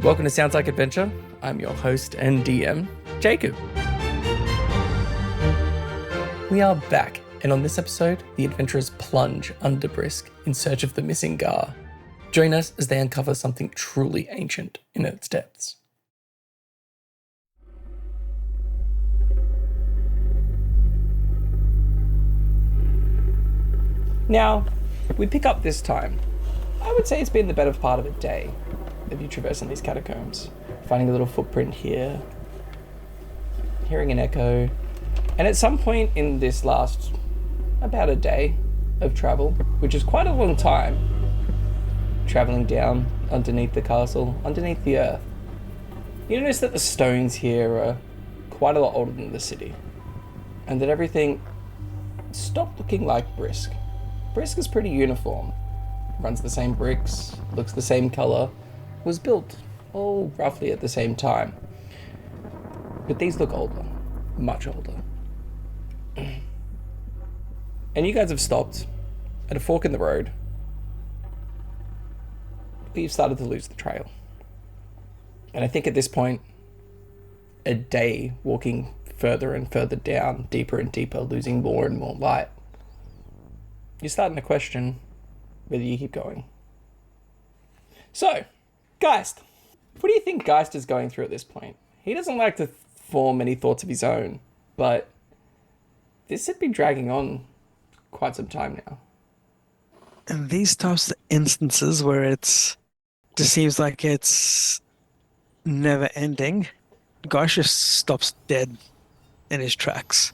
Welcome to Sounds Like Adventure. I'm your host and DM, Jacob. We are back, and on this episode, the adventurers plunge under Brisk in search of the missing Gar. Join us as they uncover something truly ancient in its depths. Now, we pick up this time. I would say it's been the better part of a day of you traversing these catacombs, finding a little footprint here, hearing an echo, and at some point in this last about a day of travel, which is quite a long time, traveling down underneath the castle, underneath the earth, you notice that the stones here are quite a lot older than the city, and that everything stopped looking like Brisk. Brisk is pretty uniform. Runs the same bricks, looks the same colour, was built all roughly at the same time. But these look older, much older. And you guys have stopped at a fork in the road. But you've started to lose the trail. And I think at this point, a day walking further and further down, deeper and deeper, losing more and more light, you're starting to question whether you keep going. So, Geist. What do you think Geist is going through at this point? He doesn't like to form any thoughts of his own, but this had been dragging on quite some time now. And these types of instances where it just seems like it's never ending, Gosh just stops dead in his tracks.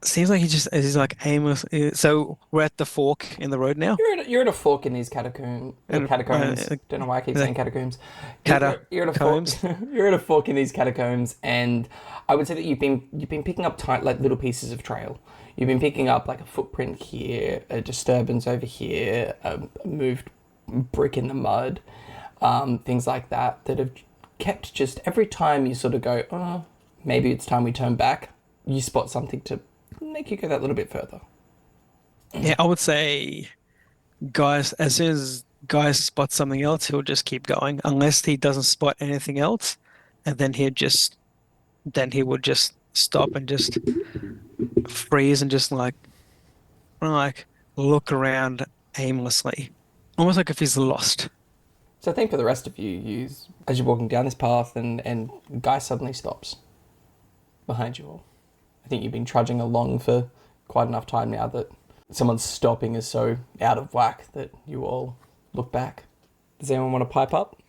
Seems like he's like aimless. So we're at the fork in the road now. You're at a fork in these catacombs. Don't know why I keep saying catacombs. You're at a fork. You're at a fork in these catacombs, and I would say that you've been picking up like little pieces of trail. You've been picking up like a footprint here, a disturbance over here, a moved brick in the mud, things like that have kept just every time you sort of go, oh, maybe it's time we turn back. You spot something to make you go that little bit further. Yeah, I would say as soon as Guy spots something else, he'll just keep going unless he doesn't spot anything else, and then he would just stop and just freeze and just like look around aimlessly, almost like if he's lost. So I think for the rest of you, as you're walking down this path and Guy suddenly stops behind you all. I think you've been trudging along for quite enough time now that someone's stopping is so out of whack that you all look back. Does anyone want to pipe up?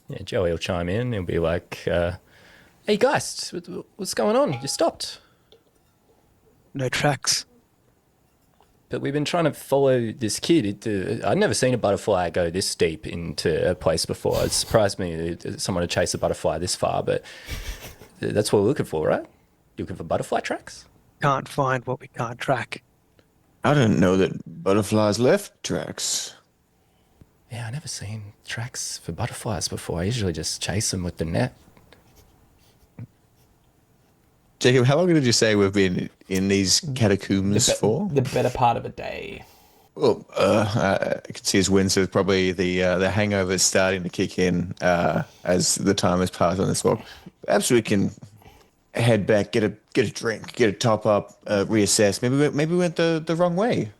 Yeah, Joey will chime in. He'll be like, hey, Geist, what's going on? You stopped. No tracks. But we've been trying to follow this kid. I'd never seen a butterfly go this deep into a place before. It surprised me that someone would chase a butterfly this far, but that's what we're looking for, right? You looking for butterfly tracks? Can't find what we can't track. I didn't know that butterflies left tracks. Yeah, I never seen tracks for butterflies before. I usually just chase them with the net. Jacob, how long did you say we've been in these catacombs for? The better part of a day. Well, I can see his windsor. Probably the hangover is starting to kick in as the time has passed on this walk. Perhaps we can head back, get a drink, get a top up, reassess. Maybe we went the wrong way.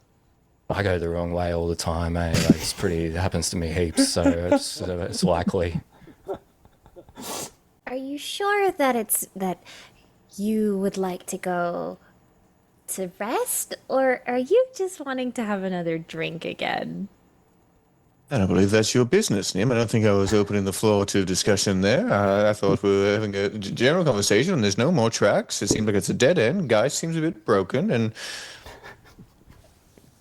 I go the wrong way all the time, eh? Like, it happens to me heaps, so it's likely. Are you sure that you would like to go to rest, or are you just wanting to have another drink again? I don't believe that's your business, Nim. I don't think I was opening the floor to discussion there. I thought we were having a general conversation, and there's no more tracks. It seems like it's a dead end. Guy seems a bit broken, and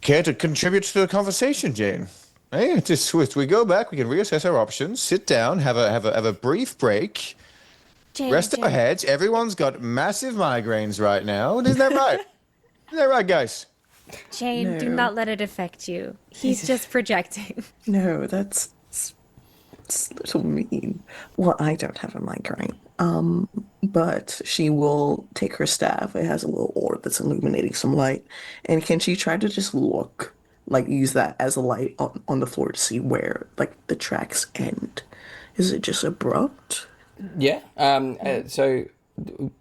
care to contribute to the conversation, Jane? Hey, just we go back. We can reassess our options. Sit down, have a brief break. Rest our heads. Everyone's got massive migraines right now. Isn't that right? Isn't that right, guys? Jane, do not let it affect you. He's just projecting. No, that's a little mean. Well, I don't have a migraine. But she will take her staff. It has a little orb that's illuminating some light. And can she try to just use that as a light on the floor to see where, like, the tracks end? Is it just abrupt? Yeah. So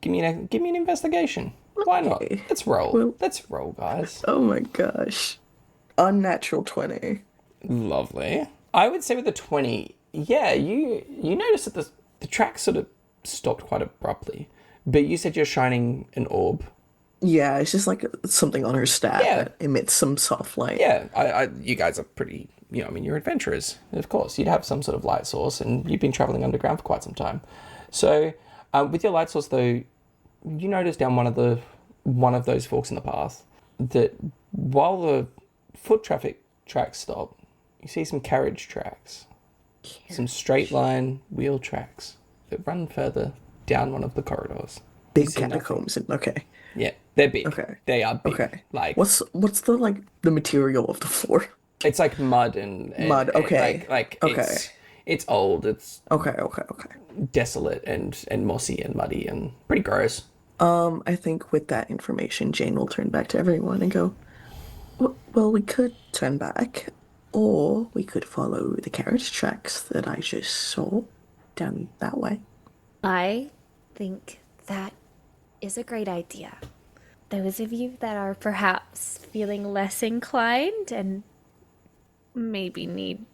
give me an investigation. Why not? Okay. Let's roll. Well- Let's roll, guys. Oh my gosh. Unnatural 20. Lovely. I would say with a 20, yeah, you notice that the track sort of stopped quite abruptly. But you said you're shining an orb. Yeah, it's just like something on her staff Yeah. that emits some soft light. Yeah, you guys are pretty, I mean, you're adventurers. Of course, you'd have some sort of light source, and you've been traveling underground for quite some time. So, with your light source, though, you notice down one of those forks in the path that while the foot tracks stop, you see some carriage tracks, some straight line wheel tracks that run further down one of the corridors. Big see nothing. catacombs. Okay. Yeah, they're big. Okay. They are big. Okay. Like What's the like the material of the floor? it's like mud and Mud, okay. like Okay. it's old. It's Okay. desolate and mossy and muddy and pretty gross. I think with that information, Jane will turn back to everyone and go, well, we could turn back, or we could follow the carriage tracks that I just saw down that way. I think that is a great idea. Those of you that are perhaps feeling less inclined and maybe need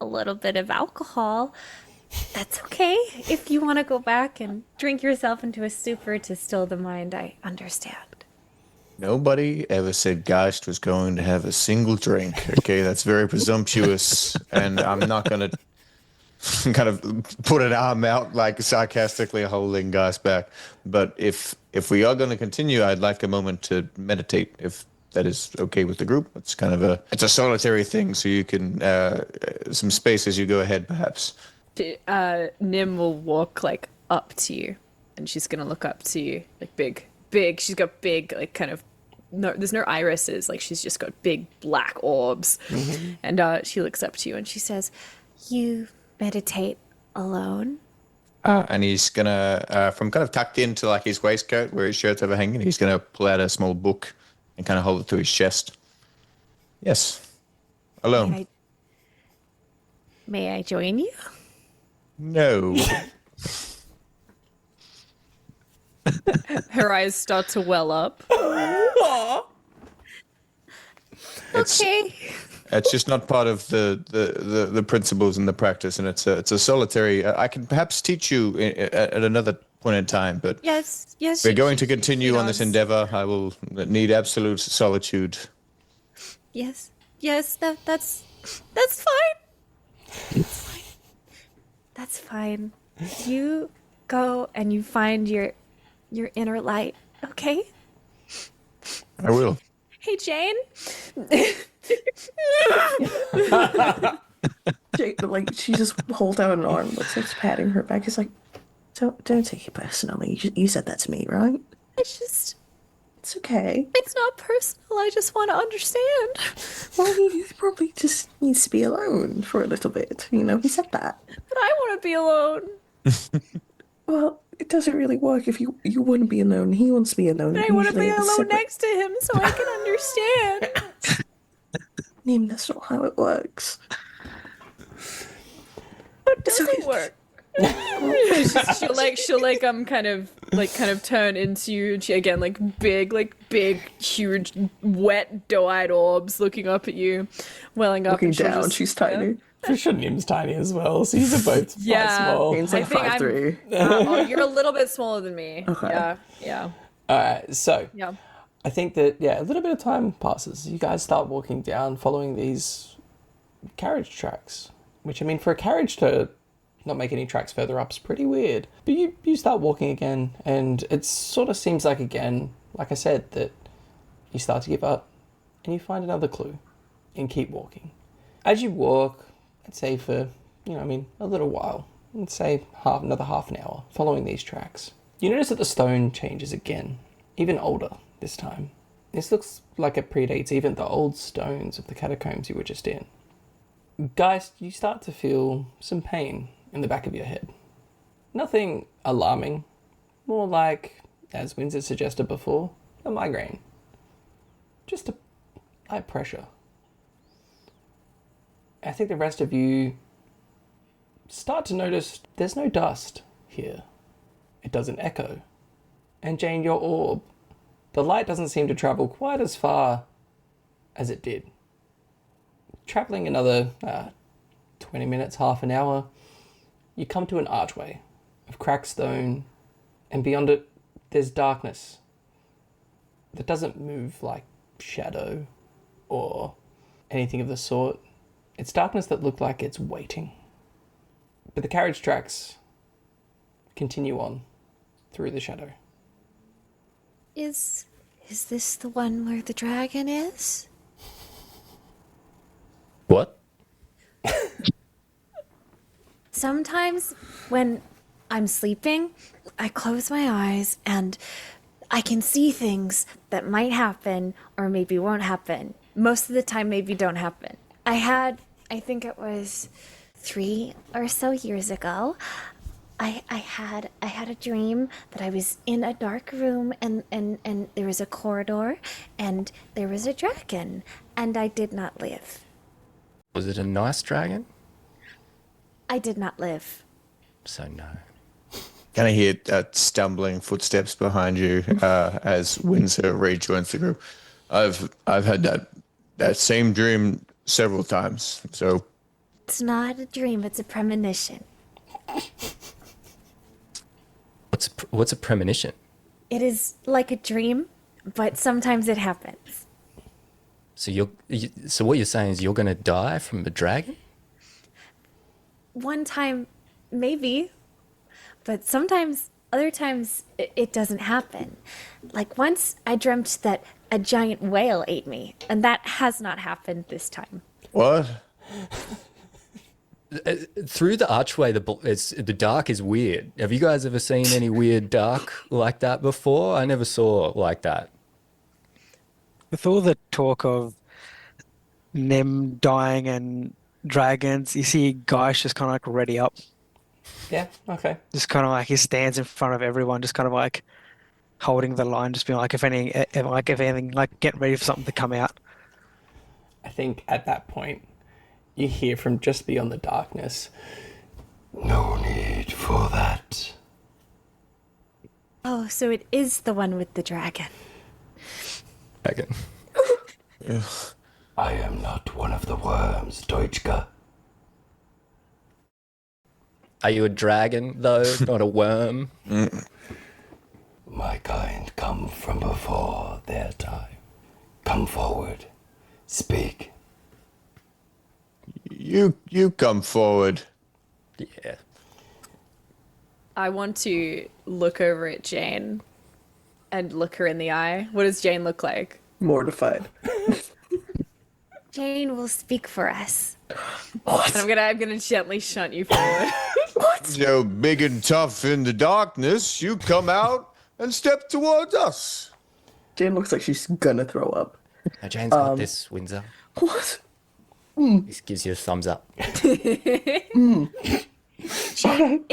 a little bit of alcohol, that's okay. If you want to go back and drink yourself into a stupor to still the mind, I understand. Nobody ever said Geist was going to have a single drink. Okay, that's very presumptuous, and I'm not going to kind of put an arm out like sarcastically holding Geist back. But if we are going to continue, I'd like a moment to meditate, if that is okay with the group. It's kind of it's a solitary thing, so you can some space as you go ahead, perhaps. Nim will walk like up to you, and she's gonna look up to you like big. She's got big like kind of no. There's no irises. Like she's just got big black orbs, and she looks up to you and she says, You meditate alone? And he's gonna, from kind of tucked into like his waistcoat where his shirt's overhanging, he's gonna pull out a small book and kind of hold it to his chest. Yes, alone. May I join you? No. her eyes start to well up. Okay. It's just not part of the principles and the practice, and it's a solitary. I can perhaps teach you at another point in time, but Yes. we're going to continue on this endeavor. I will need absolute solitude. Yes. That's fine. That's fine. You go and you find your inner light, okay? I will. Hey, Jane. Jane, like she just holds out an arm, looks like it's patting her back. It's like, don't take it personally. You said that to me, right? It's okay. not personal. I just want to understand. Well, he probably just needs to be alone for a little bit. He said that. But I want to be alone. Well, it doesn't really work if you want to be alone. He wants to be alone. But I want to be Usually it's alone separate. next to him so I can understand. Nim, that's not how it works. What doesn't work? she'll kind of turn into you, and she again like big huge wet doe-eyed orbs looking up at you, welling up. Looking and she'll down, just- she's tiny. For sure, Nim's tiny as well, so these are both quite Yeah. small. Jane's like I think 5'3". oh, you're a little bit smaller than me. Okay. Yeah. Alright, so Yeah. I think that, a little bit of time passes. You guys start walking down, following these carriage tracks, which, I mean, for a carriage to not make any tracks further up is pretty weird. But you start walking again, and it sort of seems like, again, like I said, that you start to give up, and you find another clue, and keep walking. As you walk, I'd say for, a little while, let's say another half an hour, following these tracks, you notice that the stone changes again, even older this time. This looks like it predates even the old stones of the catacombs you were just in. Guys, you start to feel some pain in the back of your head. Nothing alarming, more like, as Windsor suggested before, a migraine. Just a light pressure. I think the rest of you start to notice there's no dust here. It doesn't echo. And Jane, your orb, the light doesn't seem to travel quite as far as it did. Traveling another 20 minutes, half an hour, you come to an archway of cracked stone, and beyond it, there's darkness that doesn't move like shadow or anything of the sort. It's darkness that looked like it's waiting. But the carriage tracks continue on through the shadow. Is this the one where the dragon is? What? Sometimes when I'm sleeping, I close my eyes and I can see things that might happen or maybe won't happen. Most of the time, maybe don't happen. I think it was 3 or so years ago, I had a dream that I was in a dark room and there was a corridor and there was a dragon and I did not live. Was it a nice dragon? I did not live. So no. Kind of hear stumbling footsteps behind you as Windsor rejoins the group. I've had that same dream several times. So It's not a dream, it's a premonition. What's a premonition? It is like a dream, but sometimes it happens. So so what you're saying is you're gonna die from a dragon? One time, maybe, but sometimes, other times, it doesn't happen. Like once I dreamt that a giant whale ate me, and that has not happened this time. what? Through the archway, the dark is weird. Have you guys ever seen any weird dark like that before? I never saw like that. With all the talk of Nim dying and dragons, you see Gaish just kind of like ready up. Yeah, okay. Just kind of like he stands in front of everyone, just kind of like holding the line, just being like, if anything, like getting ready for something to come out. I think at that point, you hear from just beyond the darkness, "No need for that." Oh, so it is the one with the dragon. Dragon. I am not one of the worms, Deutschka. Are you a dragon though, not a worm? My kind come from before their time. Come forward. Speak. You come forward. Yeah. I want to look over at Jane and look her in the eye. What does Jane look like? Mortified. Jane will speak for us. And I'm gonna gently shunt you forward. So big and tough in the darkness, you come out and step towards us. Jane looks like she's gonna throw up. Now Jane's got this, Windsor. What? This gives you a thumbs up. It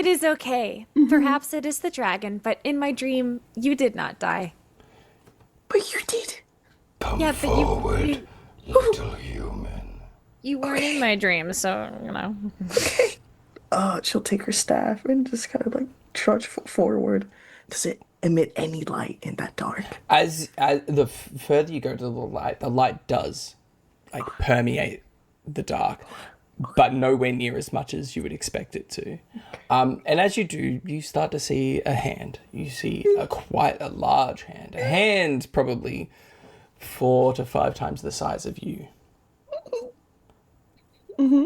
is okay. Perhaps it is the dragon, but in my dream, you did not die. But you did. Come Yeah, but forward, little human. You weren't in my dream, so, you know. She'll take her staff and just kind of like trudge forward. Does it emit any light in that dark? As the further you go to the light does like permeate the dark, but nowhere near as much as you would expect it to. And as you do, you start to see a hand. You see quite a large hand. A hand probably 4 to 5 times the size of you. Mm-hmm.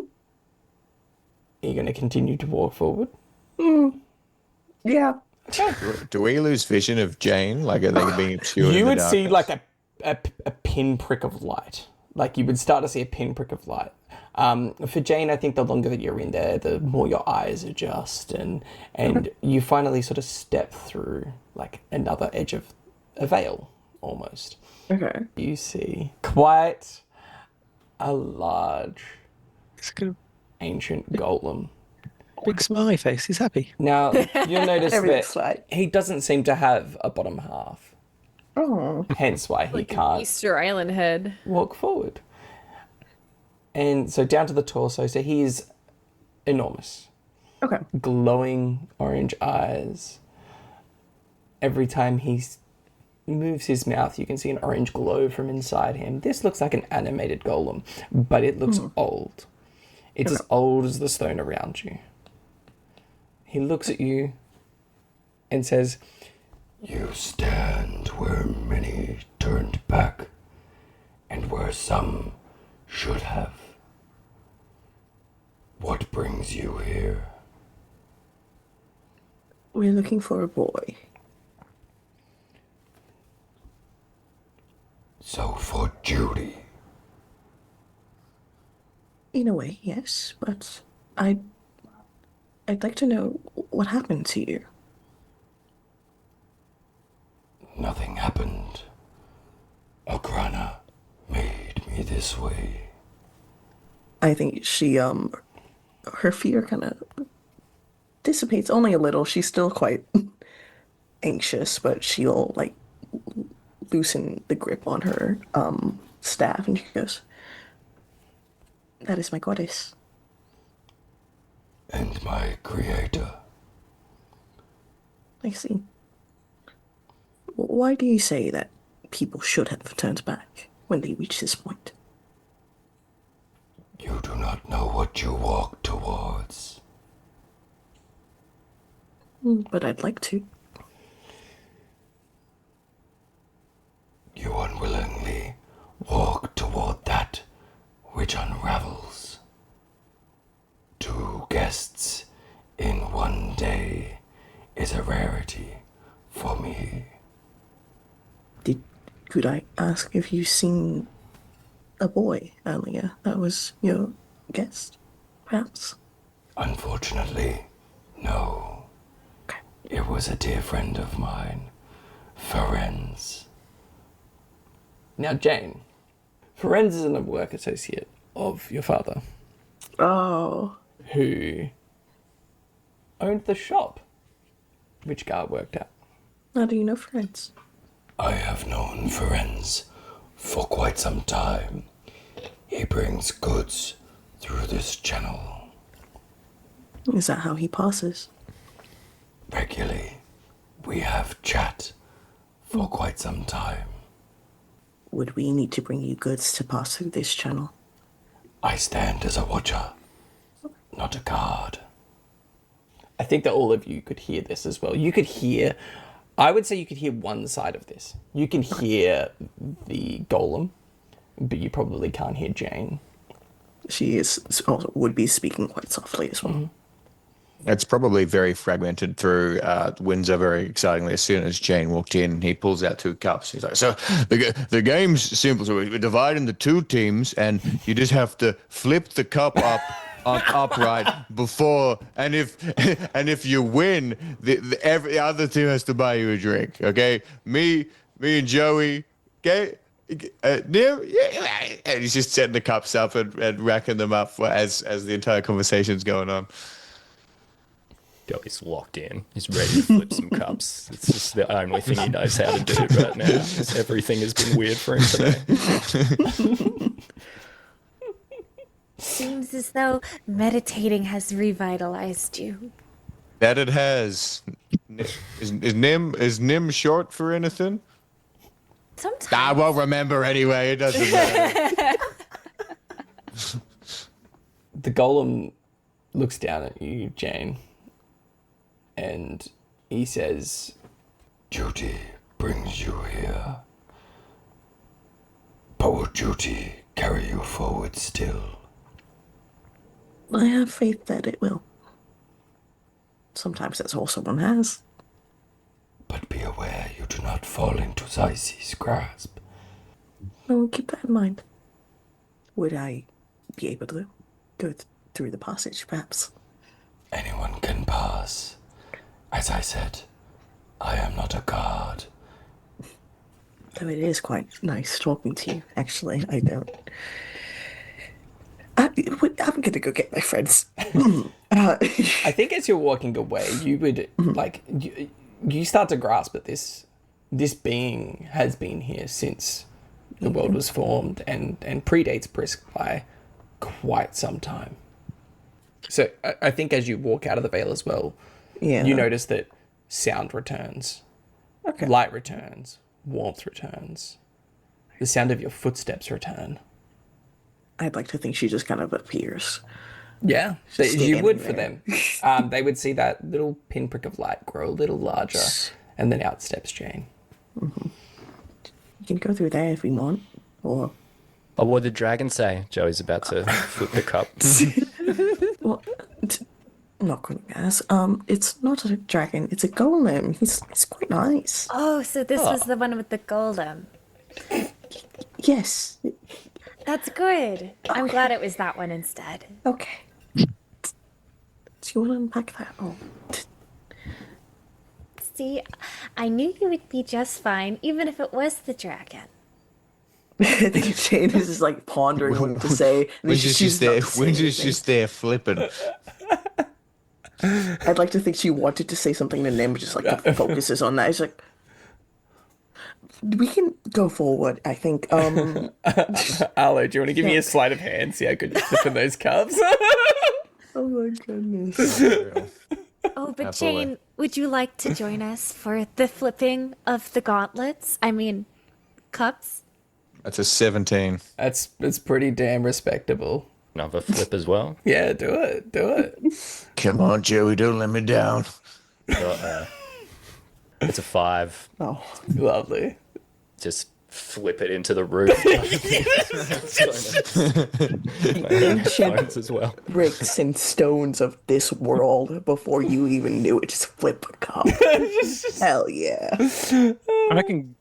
Are you going to continue to walk forward? Yeah. Do we lose vision of Jane? Like, are they being obscured? You in the would see darkness? like a pinprick of light. Like you would start to see a pinprick of light. For Jane, I think the longer that you're in there, the more your eyes adjust, and you finally sort of step through like another edge of a veil, almost. Okay. You see quite a large, He's got a ancient golem. big smiley face. He's happy. Now you'll notice Everything's that fine. he doesn't seem to have a bottom half. Oh. Hence why he Like an can't Easter Island head. walk forward. And so down to the torso, so he is enormous. Okay. glowing orange eyes. Every time he moves his mouth, you can see an orange glow from inside him. This looks like an animated golem, but it looks old. It's as old as the stone around you. He looks at you and says, "You stand where many turned back, and where some should have. What brings you here?" We're looking for a boy. So for Judy. In a way, yes, but I'd like to know what happened to you. Nothing happened. Agrana made me this way. I think she her fear kind of dissipates only a little. She's still quite anxious, but she'll like loosen the grip on her staff and she goes, "That is my goddess." And my creator. I see. Why do you say that people should have turned back when they reach this point? You do not know what you walk towards. But I'd like to. You unwillingly walk toward that which unravels. 2 guests in one day is a rarity for me. Could I ask if you've seen a boy earlier that was your guest, perhaps? Unfortunately, no. Okay. It was a dear friend of mine, Ferenz. Now, Jane, Ferenz is a work associate of your father, Oh, who owned the shop which Gar worked at. how do you know friends? I have known Ferenz for quite some time. He brings goods through this channel Is that how he passes? regularly. We have chat for quite some time. Would we need to bring you goods to pass through this channel? I stand as a watcher, not a guard. I think that all of you could hear this as well. You could hear, I would say you could hear one side of this. You can hear the golem, but you probably can't hear Jane. She is also would be speaking quite softly as well. It's probably very fragmented through Windsor very excitingly. As soon as Jane walked in, he pulls out 2 cups. He's like, "So the game's simple. So we divide into 2 teams, and you just have to flip the cup upright before, and if you win, every other team has to buy you a drink. Okay, me and Joey. Okay." And he's just setting the cups up and racking them up as the entire conversation's going on. Joey's locked in. He's ready to flip some cups. It's just the only thing he knows how to do right now. 'Cause everything has been weird for him today. Seems as though meditating has revitalized you. That it has. Is Nim short for anything? Sometimes. I won't remember anyway. It doesn't matter. The golem looks down at you, Jane, and he says, "Duty brings you here. But will duty carry you forward still?" I have faith that it will. Sometimes that's all someone has. But be aware you do not fall into Zai's grasp. I will keep that in mind. Would I be able to go through the passage, perhaps? Anyone can pass. As I said, I am not a guard. Though it is quite nice talking to you, actually. I'm gonna go get my friends. I think as you're walking away, you would like you start to grasp that this being has been here since the world was formed and predates Brisk by quite some time. So I think as you walk out of the veil as well, Yeah. you notice that sound returns, Okay. light returns, warmth returns, the sound of your footsteps return. I'd like to think she just kind of appears. Yeah, Just you would for standing them. They would see that little pinprick of light grow a little larger, and then out steps Jane. You can go through there if we want. Or, Oh, what did the dragon say? Joey's about to flip the cup. well, I'm not going to guess. It's not a dragon. It's a golem. He's quite nice. Oh, so this was the one with the golem. Yes. That's good. I'm glad it was that one instead. Okay. Do you want to unpack that? Oh. See, I knew you would be just fine, even if it was the dragon. I think Jane is just like pondering what to say. And then Winter's she's just there. not saying Winter's anything. just there flipping. I'd like to think she wanted to say something to Nim, but just like the focus is on that. It's like we can go forward. I think. Arlo, do you want to give me a sleight of hand? See how good you're flipping those cups? Oh my goodness. Oh, but Absolutely. Jane, would you like to join us for the flipping of the gauntlets? I mean, cups? That's a 17. It's pretty damn respectable. Another flip as well. Yeah, do it. Come on, Joey, don't let me down. It's a 5. Oh, Lovely. Just flip it into the roof. ancient as well. bricks and stones of this world before you even knew it. Just flip a cup. Hell yeah. I reckon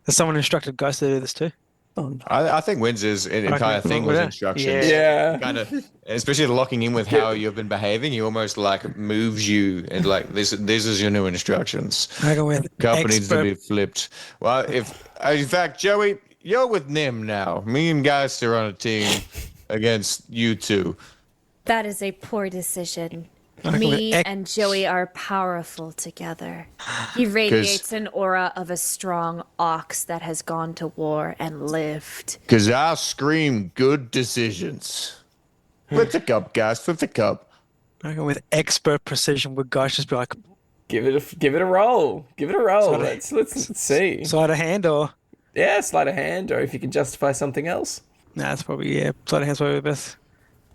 has someone instructed Ghost to do this too. Oh, no. I think Windsor's entire thing was Yeah. instructions. Yeah. Kind of, especially locking in with how you've been behaving. He almost like moves you and like this is your new instructions. I reckon with Cup needs to expert be flipped. Well, in fact, Joey, you're with Nim now. Me and Geist are on a team against you two. That is a poor decision. reckon Me with and Joey are powerful together. He radiates an aura of a strong ox that has gone to war and lived. Because I scream good decisions. Flip the cup, guys. Flip the cup. I reckon with expert precision would guys just be like Give it a roll. Give it a roll. Sorry. Let's see. sleight of hand or Yeah, sleight of hand, or if you can justify something else. nah, that's probably sleight of hand's probably the best.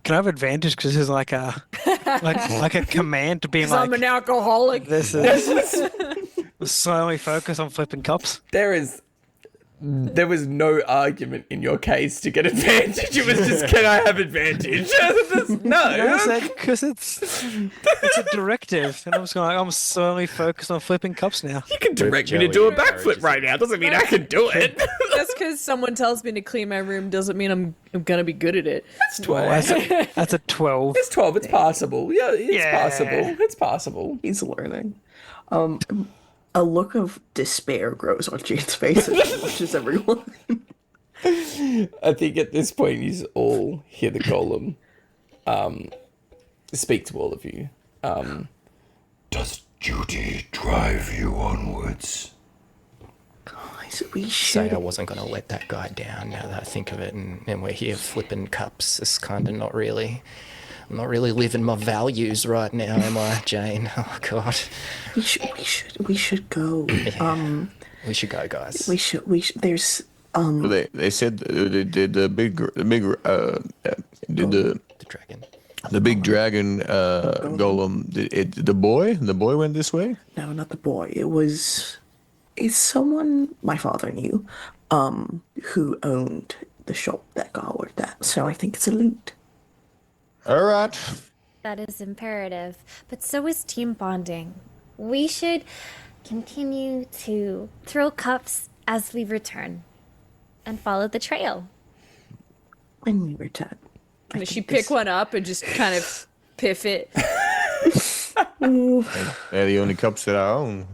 Can I have advantage because this is like a like a command to be like I'm an alcoholic. this is slowly focus on flipping cups. There was no argument in your case to get advantage. It was just, can I have advantage? No. I said because it's a directive, and I'm just going. I'm slowly focused on flipping cups now. You can direct me to Joey do a encourages backflip right now. Doesn't mean I can do it. Just because someone tells me to clean my room doesn't mean I'm gonna be good at it. It's 12. That's a 12. It's 12. It's passable. Yeah, it's Yeah. possible. It's possible. He's learning. A look of despair grows on Jane's face as she watches everyone. I think at this point you all hear the golem speak to all of you. Does duty drive you onwards? Guys, we Say should. I wasn't going to let that guy down now that I think of it, and we're here flipping cups. It's kind of not really. I'm not really living my values right now, am I, Jane? Oh God. We should go. We should go, guys. We should. There's. They said the The dragon. big dragon golem. The boy went this way. No, not the boy. It's someone my father knew, who owned the shop that got worked at. So I think it's a loot. All right. That is imperative. But so is team bonding. We should continue to throw cups as we return and follow the trail. When we return. Does she pick one up and just kind of piff it? They're the only cups that I own.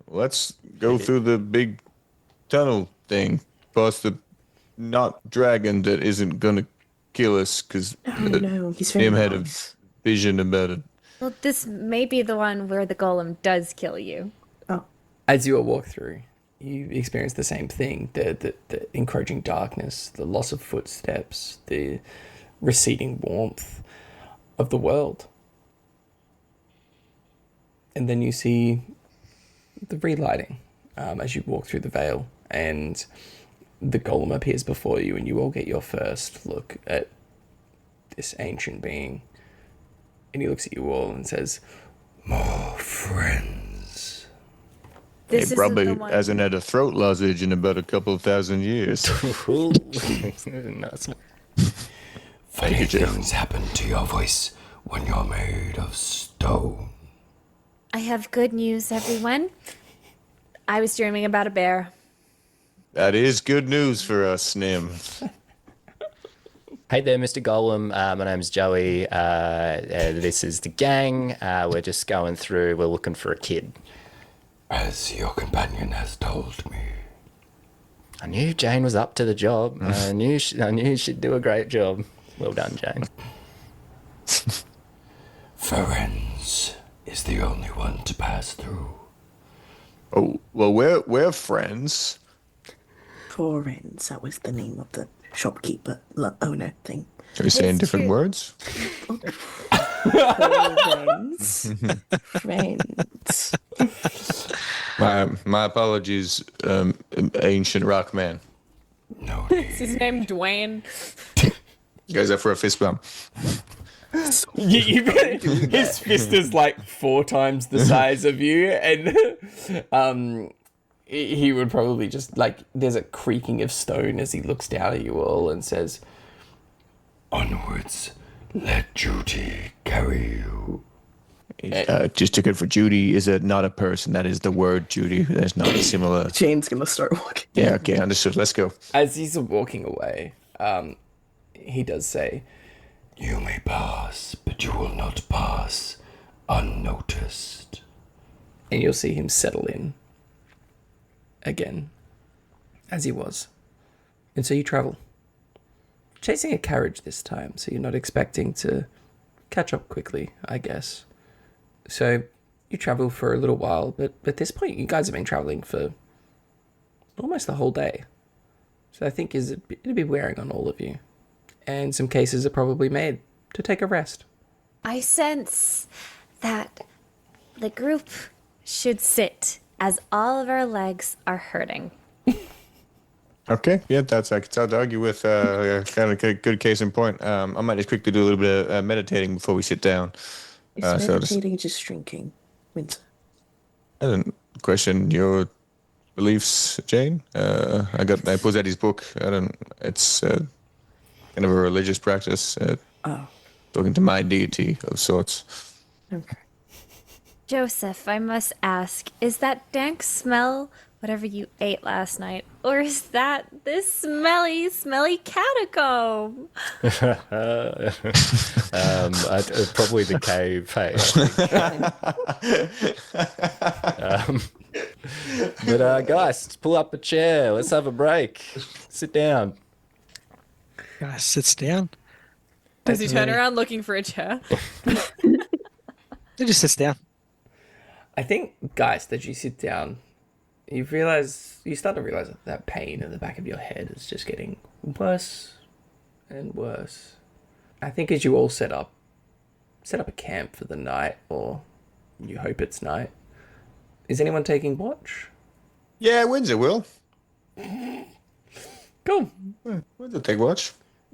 Let's go through the big tunnel thing, past the not dragon that isn't gonna kill us, because No, he's very him had a nice. vision about it. Well, this may be the one where the golem does kill you. Oh, As you all walk through, you experience the same thing: the encroaching darkness, the loss of footsteps, the receding warmth of the world. And then you see the relighting as you walk through the veil, and the golem appears before you, and you all get your first look at this ancient being. And he looks at you all and says, "More friends." This He isn't probably the one. hasn't had a throat lozenge in about a couple of thousand years. Nuts. Funny things happen to your voice when you're made of stone. I have good news, everyone. I was dreaming about a bear. That is good news for us, Nim. Hey there, Mr. Golem. My name's Joey. This is the gang. We're just going through. We're looking for a kid. As your companion has told me. I knew Jane was up to the job. I knew she'd do a great job. Well done, Jane. Ferenz is the only one to pass through. Oh, well, we're friends. Torrens, that was the name of the shopkeeper, owner thing. Are we saying different true. words? Torrens. Friends. My apologies, ancient rock man. No Is his name Dwayne? You guys up for a fist bump? His fist is like 4 times the size of you, and he would probably just like, there's a creaking of stone as he looks down at you all and says, "Onwards, let duty carry you." Just took it for Judy. Is it not a person? That is the word Judy. There's not a similar. Jane's gonna start walking. Yeah, okay, understood. Let's go. As he's walking away, he does say, "You may pass, but you will not pass unnoticed." And you'll see him settle in again, as he was. And so you travel, chasing a carriage this time, so you're not expecting to catch up quickly, I guess. So you travel for a little while, but at this point, you guys have been traveling for almost the whole day. So I think it'd be wearing on all of you. And some cases are probably made to take a rest. I sense that the group should sit as all of our legs are hurting. Okay, yeah, that's I could argue with kind of a good case in point. I might just quickly do a little bit of meditating before we sit down. Is So just- meditating just drinking? Winter. I didn't question your beliefs, Jane. I pulled out his book. It's kind of a religious practice. Talking to my deity of sorts. Okay. Joseph, I must ask, is that dank smell whatever you ate last night? Or is that this smelly, smelly catacomb? Probably the cave. Hey. But guys, let's pull up a chair. Let's have a break. Sit down. Guy sits down. Does he turn around looking for a chair? He just sits down. I think, guys, that you sit down, you start to realize that pain in the back of your head is just getting worse and worse. I think as you all set up a camp for the night, or you hope it's night. Is anyone taking watch? Yeah, Windsor will. Cool. Windsor take watch.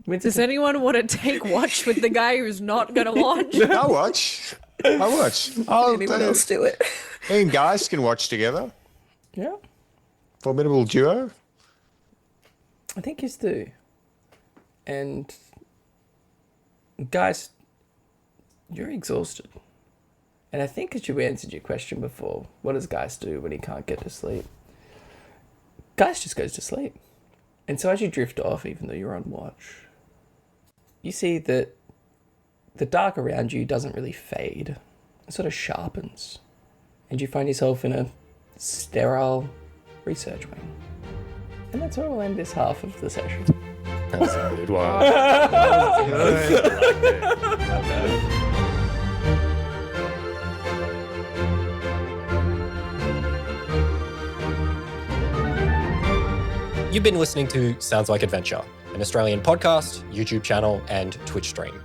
Does anyone want to take watch with the guy who's not going to watch? I'll watch. I'll watch. Anyone else do it? Me and guys can watch together. Yeah, Formidable duo. I think yous do. And guys, you're exhausted. And I think as you answered your question before, what does Geist do when he can't get to sleep? Geist just goes to sleep. And so as you drift off, even though you're on watch, you see that the dark around you doesn't really fade. It sort of sharpens. And you find yourself in a sterile research wing. And that's where we'll end this half of the session. That's a good one. You've been listening to Sounds Like Adventure, an Australian podcast, YouTube channel, and Twitch stream.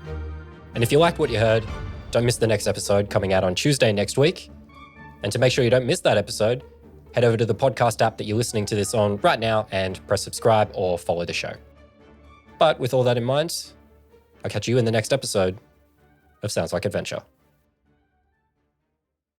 And if you liked what you heard, don't miss the next episode coming out on Tuesday next week. And to make sure you don't miss that episode, head over to the podcast app that you're listening to this on right now and press subscribe or follow the show. But with all that in mind, I'll catch you in the next episode of Sounds Like Adventure.